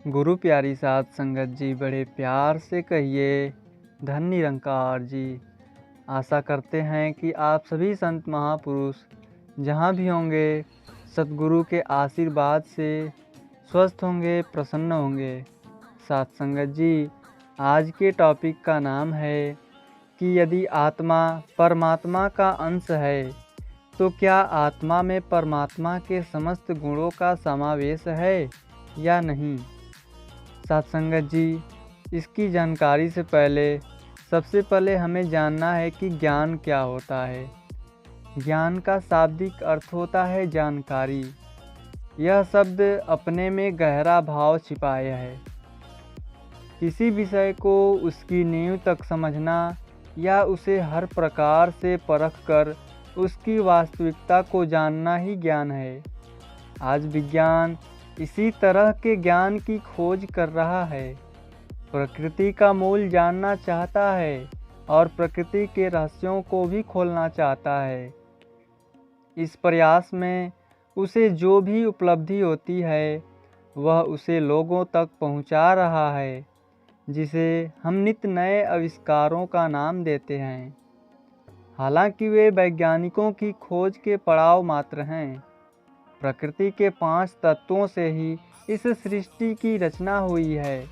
गुरु प्यारी साध संगत जी, बड़े प्यार से कहिए धन निरंकार जी। आशा करते हैं कि आप सभी संत महापुरुष जहाँ भी होंगे सतगुरु के आशीर्वाद से स्वस्थ होंगे, प्रसन्न होंगे। साध संगत जी, आज के टॉपिक का नाम है कि यदि आत्मा परमात्मा का अंश है तो क्या आत्मा में परमात्मा के समस्त गुणों का समावेश है या नहीं। साध संगत जी, इसकी जानकारी से पहले सबसे पहले हमें जानना है कि ज्ञान क्या होता है। ज्ञान का शाब्दिक अर्थ होता है जानकारी। यह शब्द अपने में गहरा भाव छिपाया है। किसी विषय को उसकी नींव तक समझना या उसे हर प्रकार से परख कर उसकी वास्तविकता को जानना ही ज्ञान है। आज विज्ञान इसी तरह के ज्ञान की खोज कर रहा है। प्रकृति का मूल जानना चाहता है और प्रकृति के रहस्यों को भी खोलना चाहता है। इस प्रयास में उसे जो भी उपलब्धि होती है वह उसे लोगों तक पहुंचा रहा है, जिसे हम नित्य नए आविष्कारों का नाम देते हैं। हालांकि वे वैज्ञानिकों की खोज के पड़ाव मात्र हैं। प्रकृति के 5 तत्वों से ही इस सृष्टि की रचना हुई है,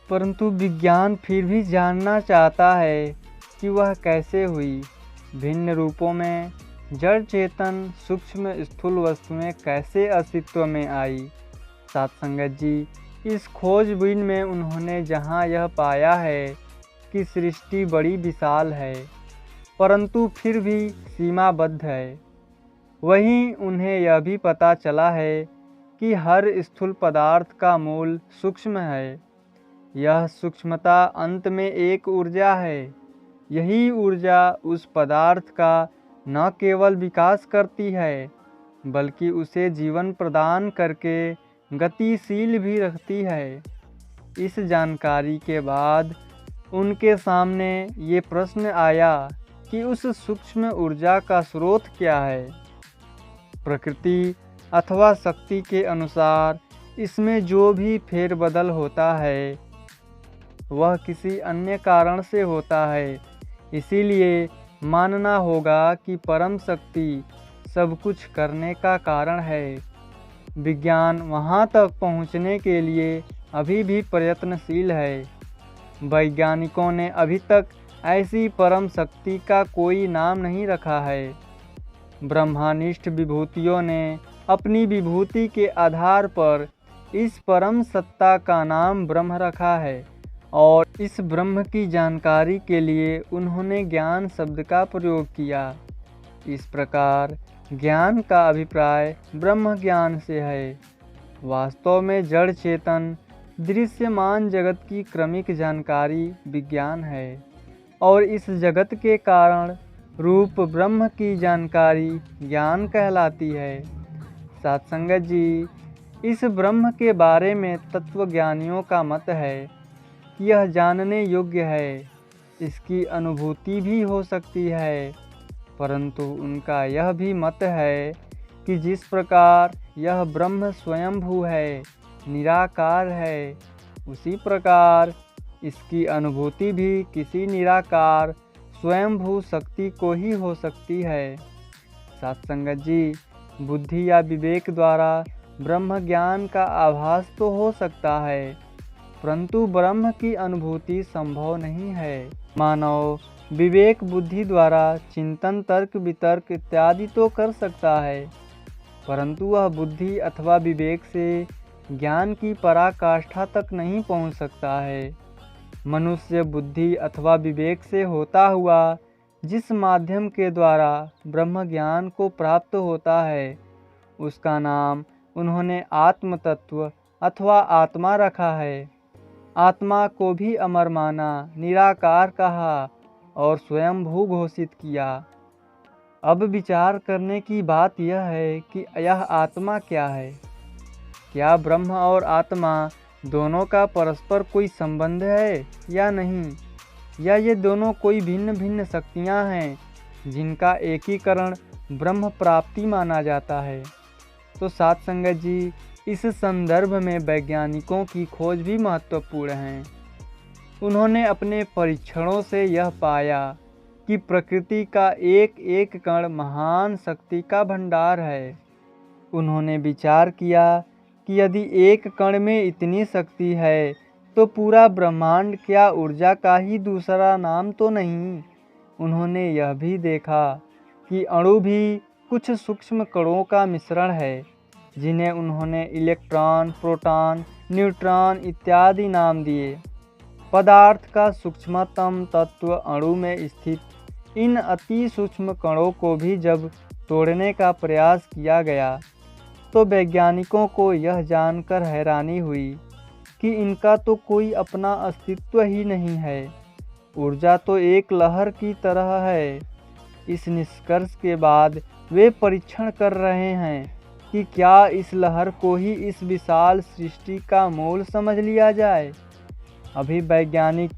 परंतु विज्ञान फिर भी जानना चाहता है कि वह कैसे हुई। भिन्न रूपों में जड़ चेतन सूक्ष्म स्थूल वस्तुएं कैसे अस्तित्व में आई। साध संगत जी, इस खोजबीन में उन्होंने जहां यह पाया है कि सृष्टि बड़ी विशाल है परंतु फिर भी सीमाबद्ध है, वहीं उन्हें यह भी पता चला है कि हर स्थूल पदार्थ का मूल सूक्ष्म है। यह सूक्ष्मता अंत में एक ऊर्जा है। यही ऊर्जा उस पदार्थ का न केवल विकास करती है बल्कि उसे जीवन प्रदान करके गतिशील भी रखती है। इस जानकारी के बाद उनके सामने ये प्रश्न आया कि उस सूक्ष्म ऊर्जा का स्रोत क्या है। प्रकृति अथवा शक्ति के अनुसार इसमें जो भी फेरबदल होता है वह किसी अन्य कारण से होता है। इसीलिए मानना होगा कि परम शक्ति सब कुछ करने का कारण है। विज्ञान वहाँ तक पहुँचने के लिए अभी भी प्रयत्नशील है। वैज्ञानिकों ने अभी तक ऐसी परम शक्ति का कोई नाम नहीं रखा है। ब्रह्मानिष्ठ विभूतियों ने अपनी विभूति के आधार पर इस परम सत्ता का नाम ब्रह्म रखा है और इस ब्रह्म की जानकारी के लिए उन्होंने ज्ञान शब्द का प्रयोग किया। इस प्रकार ज्ञान का अभिप्राय ब्रह्म ज्ञान से है। वास्तव में जड़ चेतन दृश्यमान जगत की क्रमिक जानकारी विज्ञान है और इस जगत के कारण रूप ब्रह्म की जानकारी ज्ञान कहलाती है। साध संगत जी, इस ब्रह्म के बारे में तत्वज्ञानियों का मत है कि यह जानने योग्य है। इसकी अनुभूति भी हो सकती है, परंतु उनका यह भी मत है कि जिस प्रकार यह ब्रह्म स्वयंभू है, निराकार है, उसी प्रकार इसकी अनुभूति भी किसी निराकार स्वयंभू शक्ति को ही हो सकती है। साध संगत जी, बुद्धि या विवेक द्वारा ब्रह्म ज्ञान का आभास तो हो सकता है, परंतु ब्रह्म की अनुभूति संभव नहीं है। मानव विवेक बुद्धि द्वारा चिंतन तर्क वितर्क इत्यादि तो कर सकता है, परंतु वह बुद्धि अथवा विवेक से ज्ञान की पराकाष्ठा तक नहीं पहुंच सकता है। मनुष्य बुद्धि अथवा विवेक से होता हुआ जिस माध्यम के द्वारा ब्रह्म ज्ञान को प्राप्त होता है उसका नाम उन्होंने आत्म तत्व अथवा आत्मा रखा है। आत्मा को भी अमर माना, निराकार कहा और स्वयंभू घोषित किया। अब विचार करने की बात यह है कि यह आत्मा क्या है। क्या ब्रह्म और आत्मा दोनों का परस्पर कोई संबंध है या नहीं, या ये दोनों कोई भिन्न भिन्न शक्तियाँ हैं जिनका एकीकरण ब्रह्म प्राप्ति माना जाता है। तो साध संगत जी, इस संदर्भ में वैज्ञानिकों की खोज भी महत्वपूर्ण है। उन्होंने अपने परीक्षणों से यह पाया कि प्रकृति का एक एक कण महान शक्ति का भंडार है। उन्होंने विचार किया कि यदि एक कण में इतनी शक्ति है तो पूरा ब्रह्मांड क्या ऊर्जा का ही दूसरा नाम तो नहीं। उन्होंने यह भी देखा कि अणु भी कुछ सूक्ष्म कणों का मिश्रण है, जिन्हें उन्होंने इलेक्ट्रॉन, प्रोटॉन, न्यूट्रॉन इत्यादि नाम दिए। पदार्थ का सूक्ष्मतम तत्व अणु में स्थित इन अति सूक्ष्म कणों को भी जब तोड़ने का प्रयास किया गया तो वैज्ञानिकों को यह जानकर हैरानी हुई कि इनका तो कोई अपना अस्तित्व ही नहीं है। ऊर्जा तो एक लहर की तरह है। इस निष्कर्ष के बाद वे परीक्षण कर रहे हैं कि क्या इस लहर को ही इस विशाल सृष्टि का मूल समझ लिया जाए। अभी वैज्ञानिक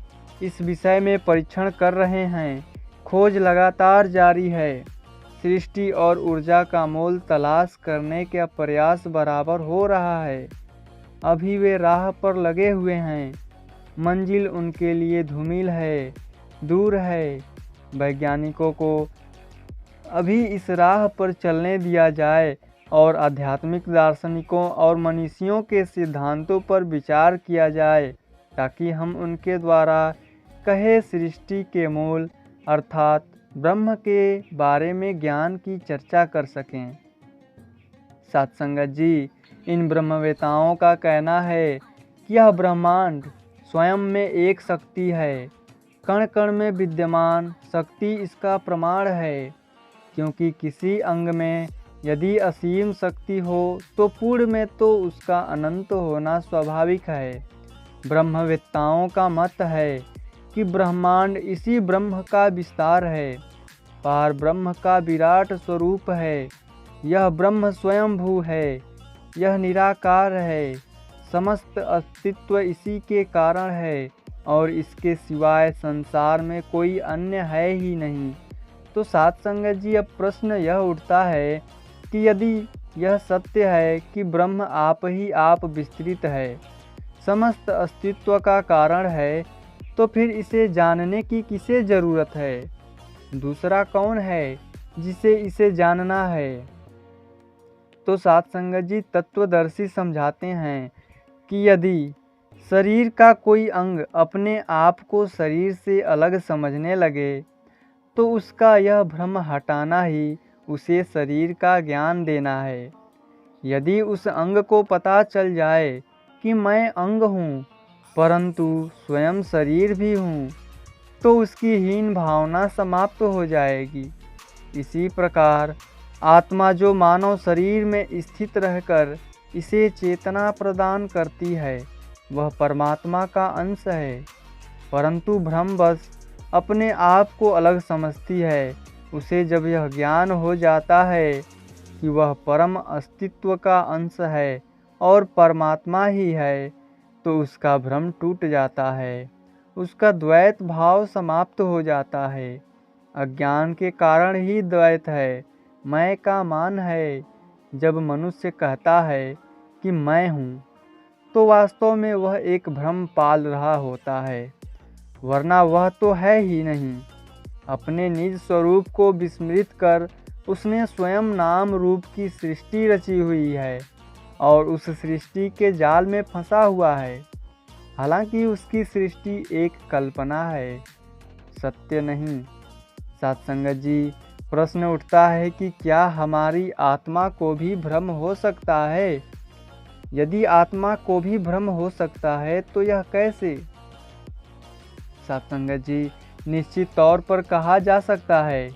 इस विषय में परीक्षण कर रहे हैं। खोज लगातार जारी है। सृष्टि और ऊर्जा का मूल तलाश करने का प्रयास बराबर हो रहा है। अभी वे राह पर लगे हुए हैं। मंजिल उनके लिए धूमिल है, दूर है। वैज्ञानिकों को अभी इस राह पर चलने दिया जाए और आध्यात्मिक दार्शनिकों और मनीषियों के सिद्धांतों पर विचार किया जाए, ताकि हम उनके द्वारा कहे सृष्टि के मूल अर्थात ब्रह्म के बारे में ज्ञान की चर्चा कर सकें। सत्संगत जी, इन ब्रह्मवेताओं का कहना है कि यह ब्रह्मांड स्वयं में एक शक्ति है। कण कण में विद्यमान शक्ति इसका प्रमाण है, क्योंकि किसी अंग में यदि असीम शक्ति हो तो पूर्ण में तो उसका अनंत होना स्वाभाविक है। ब्रह्मवेत्ताओं का मत है कि ब्रह्मांड इसी ब्रह्म का विस्तार है, पार ब्रह्म का विराट स्वरूप है। यह ब्रह्म स्वयंभू है, यह निराकार है, समस्त अस्तित्व इसी के कारण है और इसके सिवाय संसार में कोई अन्य है ही नहीं। तो सत्संगत जी, अब प्रश्न यह उठता है कि यदि यह सत्य है कि ब्रह्म आप ही आप विस्तृत है, समस्त अस्तित्व का कारण है, तो फिर इसे जानने की किसे ज़रूरत है? दूसरा कौन है जिसे इसे जानना है? तो सत्संगत जी, तत्वदर्शी समझाते हैं कि यदि शरीर का कोई अंग अपने आप को शरीर से अलग समझने लगे तो उसका यह भ्रम हटाना ही उसे शरीर का ज्ञान देना है। यदि उस अंग को पता चल जाए कि मैं अंग हूँ परंतु स्वयं शरीर भी हूँ, तो उसकी हीन भावना समाप्त हो जाएगी। इसी प्रकार आत्मा जो मानव शरीर में स्थित रहकर इसे चेतना प्रदान करती है, वह परमात्मा का अंश है, परंतु भ्रमवश अपने आप को अलग समझती है। उसे जब यह ज्ञान हो जाता है कि वह परम अस्तित्व का अंश है और परमात्मा ही है, तो उसका भ्रम टूट जाता है, उसका द्वैत भाव समाप्त हो जाता है। अज्ञान के कारण ही द्वैत है, मैं का मान है। जब मनुष्य कहता है कि मैं हूँ, तो वास्तव में वह एक भ्रम पाल रहा होता है, वरना वह तो है ही नहीं। अपने निज स्वरूप को विस्मृत कर उसने स्वयं नाम रूप की सृष्टि रची हुई है और उस सृष्टि के जाल में फंसा हुआ है। हालांकि उसकी सृष्टि एक कल्पना है, सत्य नहीं। सत्संगत जी, प्रश्न उठता है कि क्या हमारी आत्मा को भी भ्रम हो सकता है? यदि आत्मा को भी भ्रम हो सकता है तो यह कैसे? सत्संगत जी, निश्चित तौर पर कहा जा सकता है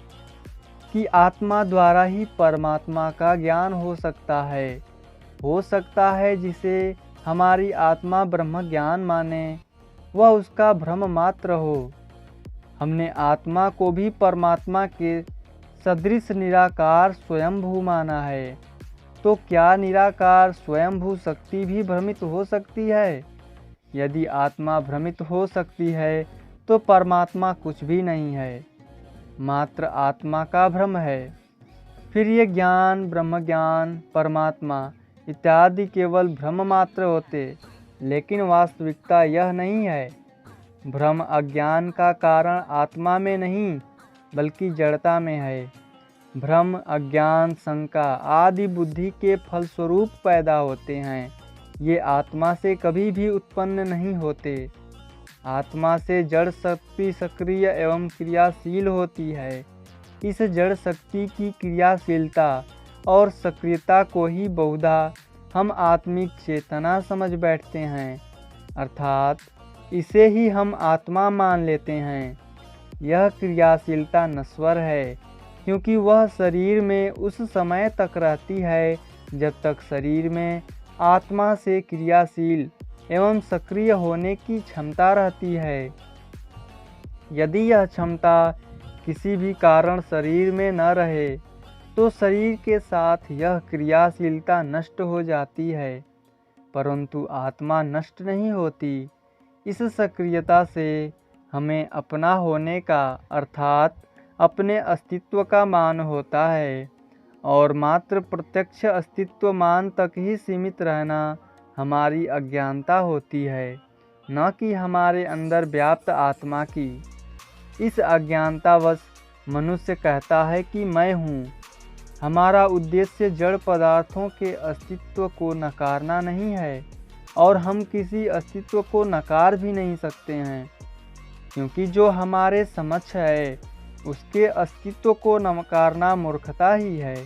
कि आत्मा द्वारा ही परमात्मा का ज्ञान हो सकता है जिसे हमारी आत्मा ब्रह्म ज्ञान माने, वह उसका भ्रम मात्र हो। हमने आत्मा को भी परमात्मा के सदृश निराकार स्वयंभू माना है, तो क्या निराकार स्वयंभू शक्ति भी भ्रमित हो सकती है? यदि आत्मा भ्रमित हो सकती है तो परमात्मा कुछ भी नहीं है, मात्र आत्मा का भ्रम है। फिर ये ज्ञान, ब्रह्म ज्ञान, परमात्मा, इत्यादि केवल भ्रम मात्र होते, लेकिन वास्तविकता यह नहीं है। भ्रम अज्ञान का कारण आत्मा में नहीं बल्कि जड़ता में है। भ्रम, अज्ञान, शंका आदि बुद्धि के फलस्वरूप पैदा होते हैं। ये आत्मा से कभी भी उत्पन्न नहीं होते। आत्मा से जड़ शक्ति सक्रिय एवं क्रियाशील होती है। इस जड़ शक्ति की क्रियाशीलता और सक्रियता को ही बहुधा हम आत्मिक चेतना समझ बैठते हैं, अर्थात इसे ही हम आत्मा मान लेते हैं। यह क्रियाशीलता नश्वर है, क्योंकि वह शरीर में उस समय तक रहती है जब तक शरीर में आत्मा से क्रियाशील एवं सक्रिय होने की क्षमता रहती है। यदि यह क्षमता किसी भी कारण शरीर में न रहे तो शरीर के साथ यह क्रियाशीलता नष्ट हो जाती है, परंतु आत्मा नष्ट नहीं होती। इस सक्रियता से हमें अपना होने का अर्थात अपने अस्तित्व का मान होता है, और मात्र प्रत्यक्ष अस्तित्व मान तक ही सीमित रहना हमारी अज्ञानता होती है, न कि हमारे अंदर व्याप्त आत्मा की। इस अज्ञानतावश मनुष्य कहता है कि मैं हूँ। हमारा उद्देश्य जड़ पदार्थों के अस्तित्व को नकारना नहीं है, और हम किसी अस्तित्व को नकार भी नहीं सकते हैं, क्योंकि जो हमारे समक्ष है उसके अस्तित्व को नकारना मूर्खता ही है।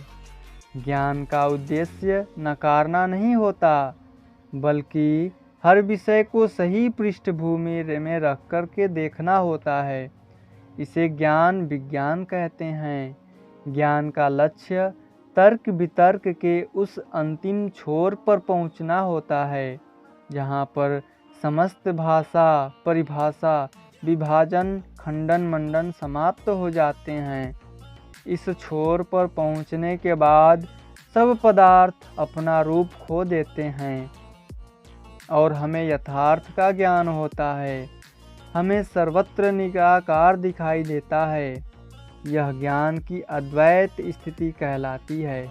ज्ञान का उद्देश्य नकारना नहीं होता, बल्कि हर विषय को सही पृष्ठभूमि में रख कर के देखना होता है। इसे ज्ञान विज्ञान कहते हैं। ज्ञान का लक्ष्य तर्क वितर्क के उस अंतिम छोर पर पहुंचना होता है, जहां पर समस्त भाषा, परिभाषा, विभाजन, खंडन मंडन समाप्त हो जाते हैं। इस छोर पर पहुंचने के बाद सब पदार्थ अपना रूप खो देते हैं और हमें यथार्थ का ज्ञान होता है। हमें सर्वत्र निराकार दिखाई देता है। यह ज्ञान की अद्वैत स्थिति कहलाती है।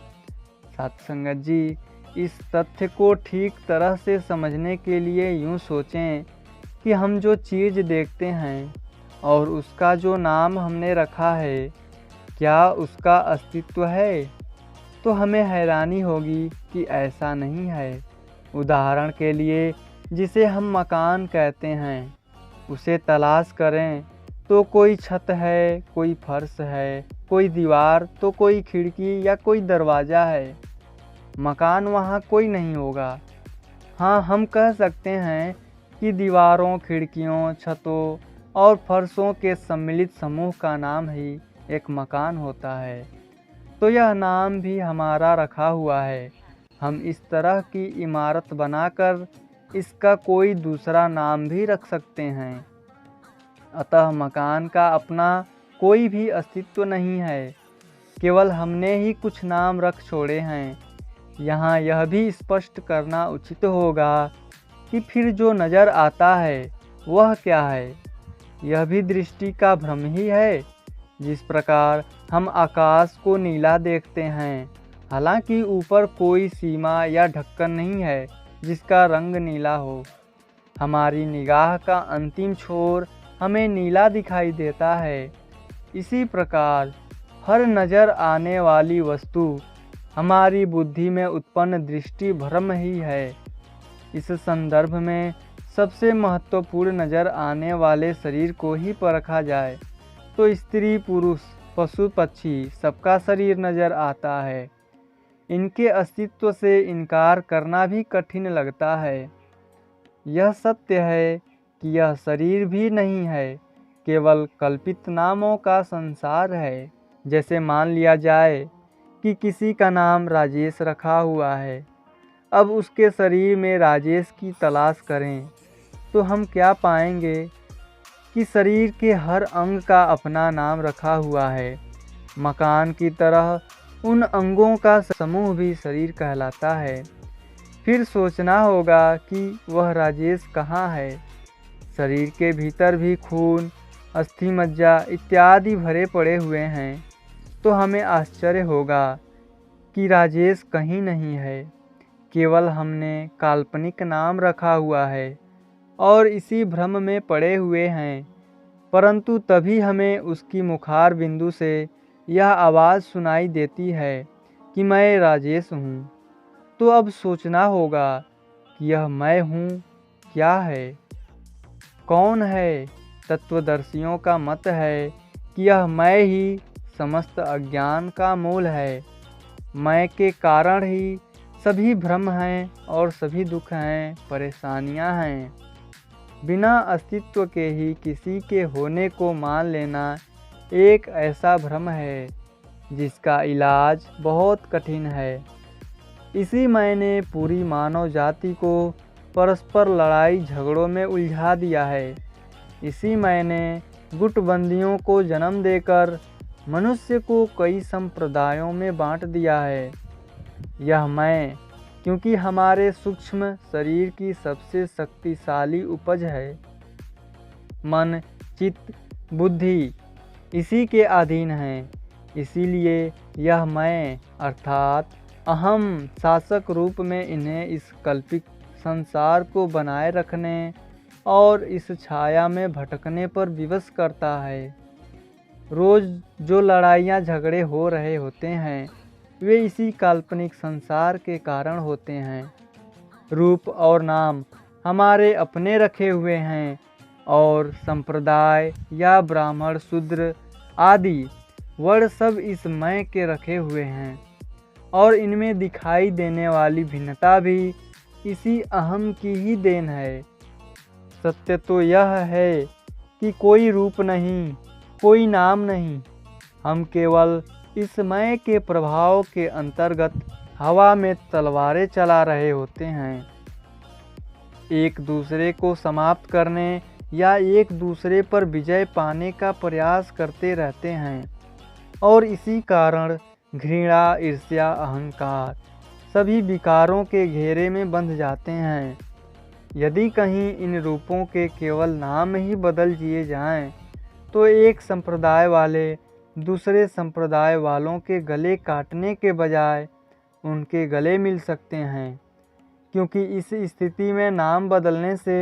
सत्संगत जी, इस तथ्य को ठीक तरह से समझने के लिए यूँ सोचें कि हम जो चीज़ देखते हैं और उसका जो नाम हमने रखा है, क्या उसका अस्तित्व है? तो हमें हैरानी होगी कि ऐसा नहीं है। उदाहरण के लिए, जिसे हम मकान कहते हैं, उसे तलाश करें तो कोई छत है, कोई फर्श है, कोई दीवार तो कोई खिड़की या कोई दरवाज़ा है। मकान वहाँ कोई नहीं होगा। हाँ, हम कह सकते हैं कि दीवारों, खिड़कियों, छतों और फर्शों के सम्मिलित समूह का नाम ही एक मकान होता है। तो यह नाम भी हमारा रखा हुआ है। हम इस तरह की इमारत बनाकर इसका कोई दूसरा नाम भी रख सकते हैं। अतः मकान का अपना कोई भी अस्तित्व नहीं है, केवल हमने ही कुछ नाम रख छोड़े हैं। यहाँ यह भी स्पष्ट करना उचित होगा कि फिर जो नज़र आता है वह क्या है? यह भी दृष्टि का भ्रम ही है। जिस प्रकार हम आकाश को नीला देखते हैं, हालांकि ऊपर कोई सीमा या ढक्कन नहीं है जिसका रंग नीला हो। हमारी निगाह का अंतिम छोर हमें नीला दिखाई देता है। इसी प्रकार हर नज़र आने वाली वस्तु हमारी बुद्धि में उत्पन्न दृष्टि भ्रम ही है। इस संदर्भ में सबसे महत्वपूर्ण नज़र आने वाले शरीर को ही परखा जाए तो स्त्री पुरुष पशु पक्षी सबका शरीर नज़र आता है। इनके अस्तित्व से इनकार करना भी कठिन लगता है। यह सत्य है कि यह शरीर भी नहीं है, केवल कल्पित नामों का संसार है। जैसे मान लिया जाए कि किसी का नाम राजेश रखा हुआ है। अब उसके शरीर में राजेश की तलाश करें तो हम क्या पाएंगे कि शरीर के हर अंग का अपना नाम रखा हुआ है। मकान की तरह उन अंगों का समूह भी शरीर कहलाता है। फिर सोचना होगा कि वह राजेश कहाँ है। शरीर के भीतर भी खून, अस्थि मज्जा इत्यादि भरे पड़े हुए हैं, तो हमें आश्चर्य होगा कि राजेश कहीं नहीं है। केवल हमने काल्पनिक नाम रखा हुआ है और इसी भ्रम में पड़े हुए हैं। परंतु तभी हमें उसकी मुखार बिंदु से यह आवाज़ सुनाई देती है कि मैं राजेश हूँ। तो अब सोचना होगा कि यह मैं हूँ क्या है, कौन है। तत्वदर्शियों का मत है कि यह मैं ही समस्त अज्ञान का मूल है। मैं के कारण ही सभी भ्रम हैं और सभी दुख हैं, परेशानियां हैं। बिना अस्तित्व के ही किसी के होने को मान लेना एक ऐसा भ्रम है जिसका इलाज बहुत कठिन है। इसी मैंने पूरी मानव जाति को परस्पर लड़ाई झगड़ों में उलझा दिया है। इसी मैंने गुटबंदियों को जन्म देकर मनुष्य को कई संप्रदायों में बांट दिया है। यह मैं क्योंकि हमारे सूक्ष्म शरीर की सबसे शक्तिशाली उपज है। मन, चित्त, बुद्धि इसी के अधीन है। इसीलिए यह मैं अर्थात अहम शासक रूप में इन्हें इस कल्पित संसार को बनाए रखने और इस छाया में भटकने पर विवश करता है। रोज जो लड़ाइयाँ झगड़े हो रहे होते हैं वे इसी काल्पनिक संसार के कारण होते हैं। रूप और नाम हमारे अपने रखे हुए हैं और संप्रदाय या ब्राह्मण, शूद्र आदि वर्ण सब इस मैं के रखे हुए हैं और इनमें दिखाई देने वाली भिन्नता भी इसी अहम की ही देन है। सत्य तो यह है कि कोई रूप नहीं, कोई नाम नहीं। हम केवल इस मैं के प्रभाव के अंतर्गत हवा में तलवारें चला रहे होते हैं, एक दूसरे को समाप्त करने या एक दूसरे पर विजय पाने का प्रयास करते रहते हैं। और इसी कारण घृणा, ईर्ष्या, अहंकार सभी विकारों के घेरे में बंध जाते हैं। यदि कहीं इन रूपों के केवल नाम ही बदल दिए जाएं, तो एक संप्रदाय वाले दूसरे संप्रदाय वालों के गले काटने के बजाय उनके गले मिल सकते हैं। क्योंकि इस स्थिति में नाम बदलने से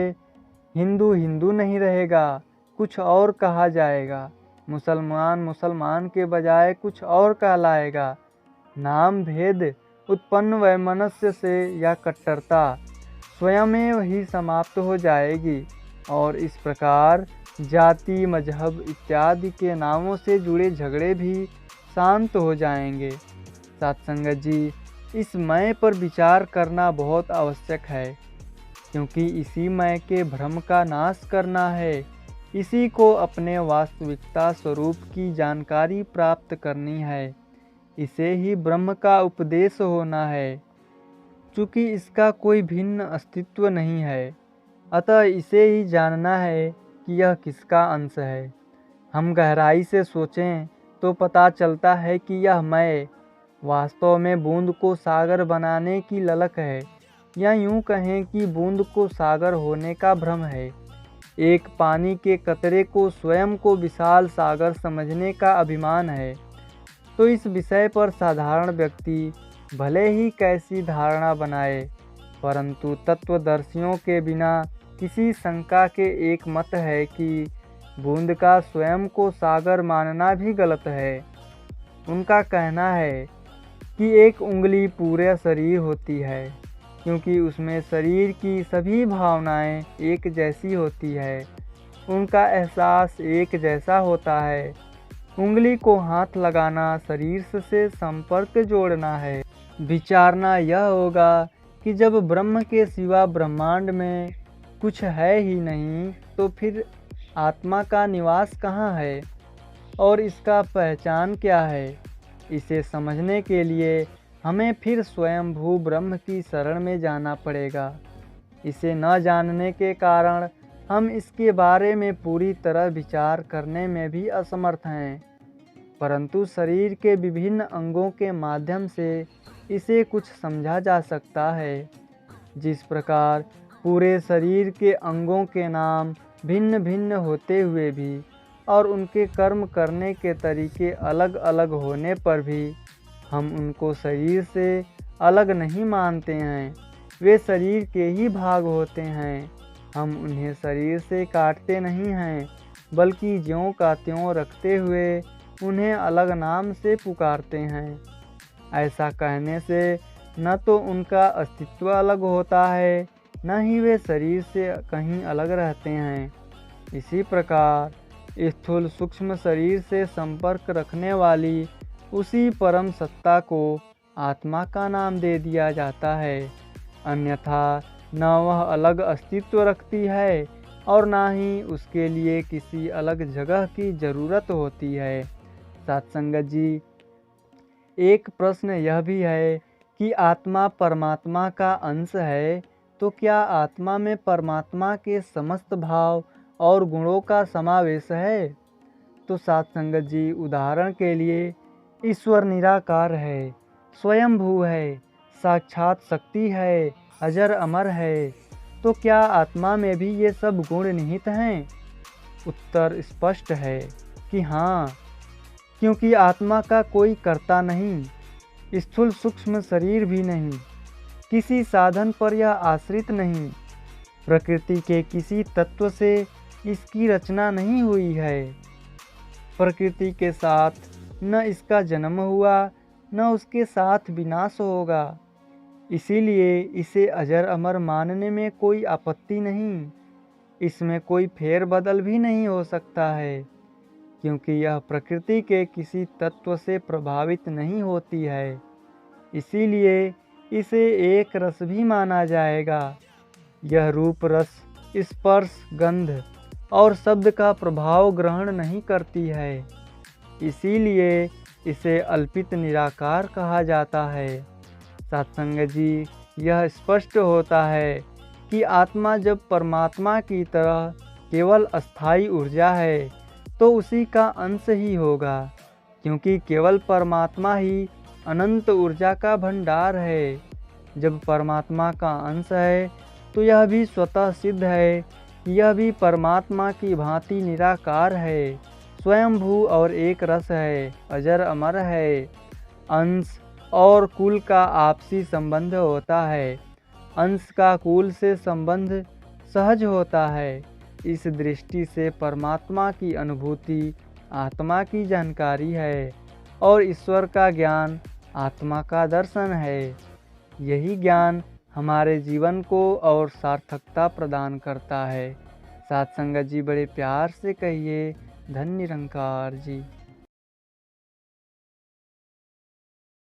हिंदू हिंदू नहीं रहेगा, कुछ और कहा जाएगा। मुसलमान मुसलमान के बजाय कुछ और कहलाएगा। नाम भेद उत्पन्न वैमनस्य से या कट्टरता स्वयं ही समाप्त हो जाएगी और इस प्रकार जाति, मजहब इत्यादि के नामों से जुड़े झगड़े भी शांत हो जाएंगे। सत्संगत जी, इस मैं पर विचार करना बहुत आवश्यक है, क्योंकि इसी मैं के भ्रम का नाश करना है। इसी को अपने वास्तविकता स्वरूप की जानकारी प्राप्त करनी है। इसे ही ब्रह्म का उपदेश होना है। चूँकि इसका कोई भिन्न अस्तित्व नहीं है, अतः इसे ही जानना है कि यह किसका अंश है। हम गहराई से सोचें तो पता चलता है कि यह मैं वास्तव में बूंद को सागर बनाने की ललक है, या यूं कहें कि बूंद को सागर होने का भ्रम है। एक पानी के कतरे को स्वयं को विशाल सागर समझने का अभिमान है। तो इस विषय पर साधारण व्यक्ति भले ही कैसी धारणा बनाए, परंतु तत्वदर्शियों के बिना किसी शंका के एक मत है कि बूंद का स्वयं को सागर मानना भी गलत है। उनका कहना है कि एक उंगली पूरे शरीर होती है, क्योंकि उसमें शरीर की सभी भावनाएं एक जैसी होती है, उनका एहसास एक जैसा होता है। उंगली को हाथ लगाना शरीर से संपर्क जोड़ना है। विचारना यह होगा कि जब ब्रह्म के सिवा ब्रह्मांड में कुछ है ही नहीं, तो फिर आत्मा का निवास कहाँ है और इसका पहचान क्या है। इसे समझने के लिए हमें फिर स्वयंभू ब्रह्म की शरण में जाना पड़ेगा। इसे न जानने के कारण हम इसके बारे में पूरी तरह विचार करने में भी असमर्थ हैं, परंतु शरीर के विभिन्न अंगों के माध्यम से इसे कुछ समझा जा सकता है। जिस प्रकार पूरे शरीर के अंगों के नाम भिन्न भिन्न होते हुए भी और उनके कर्म करने के तरीके अलग अलग होने पर भी हम उनको शरीर से अलग नहीं मानते हैं, वे शरीर के ही भाग होते हैं। हम उन्हें शरीर से काटते नहीं हैं, बल्कि ज्यों का त्यों रखते हुए उन्हें अलग नाम से पुकारते हैं। ऐसा कहने से न तो उनका अस्तित्व अलग होता है, न ही वे शरीर से कहीं अलग रहते हैं। इसी प्रकार स्थूल सूक्ष्म शरीर से संपर्क रखने वाली उसी परम सत्ता को आत्मा का नाम दे दिया जाता है। अन्यथा न वह अलग अस्तित्व रखती है और न ही उसके लिए किसी अलग जगह की ज़रूरत होती है। सत्संगत जी, एक प्रश्न यह भी है कि आत्मा परमात्मा का अंश है, तो क्या आत्मा में परमात्मा के समस्त भाव और गुणों का समावेश है? तो सत्संगत जी, उदाहरण के लिए ईश्वर निराकार है, स्वयंभू है, साक्षात शक्ति है, अजर अमर है। तो क्या आत्मा में भी ये सब गुण निहित हैं? उत्तर स्पष्ट है कि हाँ, क्योंकि आत्मा का कोई कर्ता नहीं, स्थूल सूक्ष्म शरीर भी नहीं, किसी साधन पर यह आश्रित नहीं, प्रकृति के किसी तत्व से इसकी रचना नहीं हुई है। प्रकृति के साथ न इसका जन्म हुआ, न उसके साथ विनाश होगा। इसीलिए इसे अजर अमर मानने में कोई आपत्ति नहीं। इसमें कोई फेरबदल भी नहीं हो सकता है, क्योंकि यह प्रकृति के किसी तत्व से प्रभावित नहीं होती है। इसीलिए इसे एक रस भी माना जाएगा। यह रूप, रस, स्पर्श, गंध और शब्द का प्रभाव ग्रहण नहीं करती है। इसीलिए इसे अल्पित निराकार कहा जाता है। सत्संगत जी, यह स्पष्ट होता है कि आत्मा जब परमात्मा की तरह केवल अस्थाई ऊर्जा है, तो उसी का अंश ही होगा, क्योंकि केवल परमात्मा ही अनंत ऊर्जा का भंडार है। जब परमात्मा का अंश है, तो यह भी स्वतः सिद्ध है कि यह भी परमात्मा की भांति निराकार है, स्वयंभू और एक रस है, अजर अमर है। अंश और कुल का आपसी संबंध होता है। अंश का कुल से संबंध सहज होता है। इस दृष्टि से परमात्मा की अनुभूति आत्मा की जानकारी है और ईश्वर का ज्ञान आत्मा का दर्शन है। यही ज्ञान हमारे जीवन को और सार्थकता प्रदान करता है। सत्संगत जी, बड़े प्यार से कहिए, धन्य निरंकार जी।